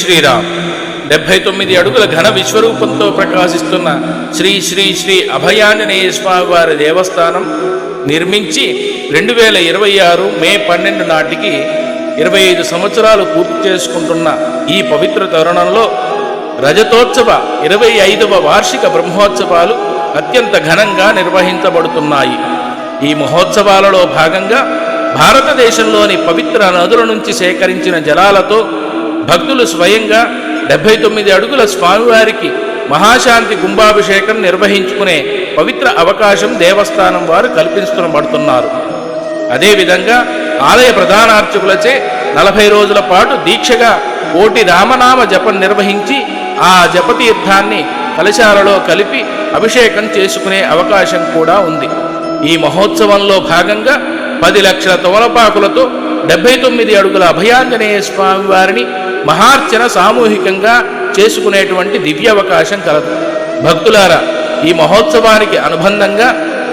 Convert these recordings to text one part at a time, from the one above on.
శ్రీరామ్. 79 అడుగుల ఘన విశ్వరూపంతో ప్రకాశిస్తున్న శ్రీ శ్రీ శ్రీ అభయాంజనేయ స్వామి వారి దేవస్థానం నిర్మించి 2026 మే 12 నాటికి 25 సంవత్సరాలు పూర్తి చేసుకుంటున్న ఈ పవిత్ర తరుణంలో రజతోత్సవ 25వ వార్షిక బ్రహ్మోత్సవాలు అత్యంత ఘనంగా నిర్వహించబడుతున్నాయి. ఈ మహోత్సవాలలో భాగంగా భారతదేశంలోని పవిత్ర నదుల నుంచి సేకరించిన జలాలతో భక్తులు స్వయంగా 79 అడుగుల స్వామివారికి మహాశాంతి కుంభాభిషేకం నిర్వహించుకునే పవిత్ర అవకాశం దేవస్థానం వారు కల్పించబడుతున్నారు. అదేవిధంగా ఆలయ ప్రధానార్చకులచే 40 రోజుల పాటు దీక్షగా కోటి రామనామ జపం నిర్వహించి ఆ జపతీర్థాన్ని కలశాలలో కలిపి అభిషేకం చేసుకునే అవకాశం కూడా ఉంది. ఈ మహోత్సవంలో భాగంగా 10 లక్షల తమలపాకులతో 79 అడుగుల అభయాంజనేయ స్వామి వారిని మహార్చన సామూహికంగా చేసుకునేటువంటి దివ్య అవకాశం కలదు. భక్తులారా, ఈ మహోత్సవానికి అనుబంధంగా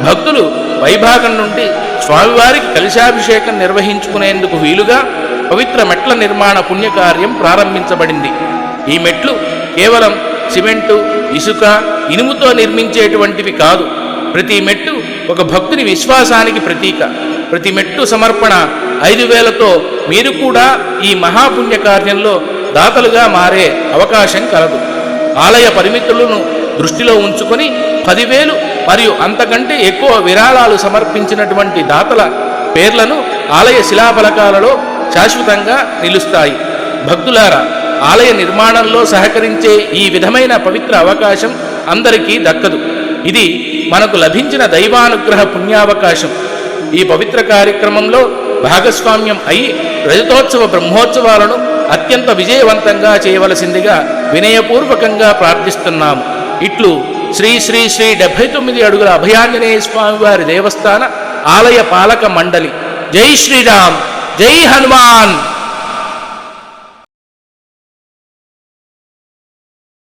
భక్తులు వైభాగం నుండి స్వామివారికి కలశాభిషేకం నిర్వహించుకునేందుకు వీలుగా పవిత్ర మెట్ల నిర్మాణ పుణ్యకార్యం ప్రారంభించబడింది. ఈ మెట్లు కేవలం సిమెంటు, ఇసుక, ఇనుముతో నిర్మించేటువంటివి కాదు. ప్రతి మెట్టు ఒక భక్తుని విశ్వాసానికి ప్రతీక. ప్రతి మెట్టు సమర్పణ 5,000తో మీరు కూడా ఈ మహాపుణ్య కార్యంలో దాతలుగా మారే అవకాశం కలదు. ఆలయ పరిమితులను దృష్టిలో ఉంచుకొని 10,000 మరియు అంతకంటే ఎక్కువ విరాళాలు సమర్పించినటువంటి దాతల పేర్లను ఆలయ శిలాఫలకాలలో శాశ్వతంగా నిలుస్తాయి. భక్తులారా, ఆలయ నిర్మాణంలో సహకరించే ఈ విధమైన పవిత్ర అవకాశం అందరికీ దక్కదు. ఇది మనకు లభించిన దైవానుగ్రహ పుణ్యావకాశం. ఈ పవిత్ర కార్యక్రమంలో భాగస్వామ్యం అయి రజతోత్సవ బ్రహ్మోత్సవాలను అత్యంత విజయవంతంగా చేయవలసిందిగా వినయపూర్వకంగా ప్రార్థిస్తున్నాము. ఇట్లు శ్రీ శ్రీ శ్రీ 79 అడుగుల అభయాంజనేయ స్వామి వారి దేవస్థాన ఆలయ పాలక మండలి. జై శ్రీరామ్, జై హనుమాన్.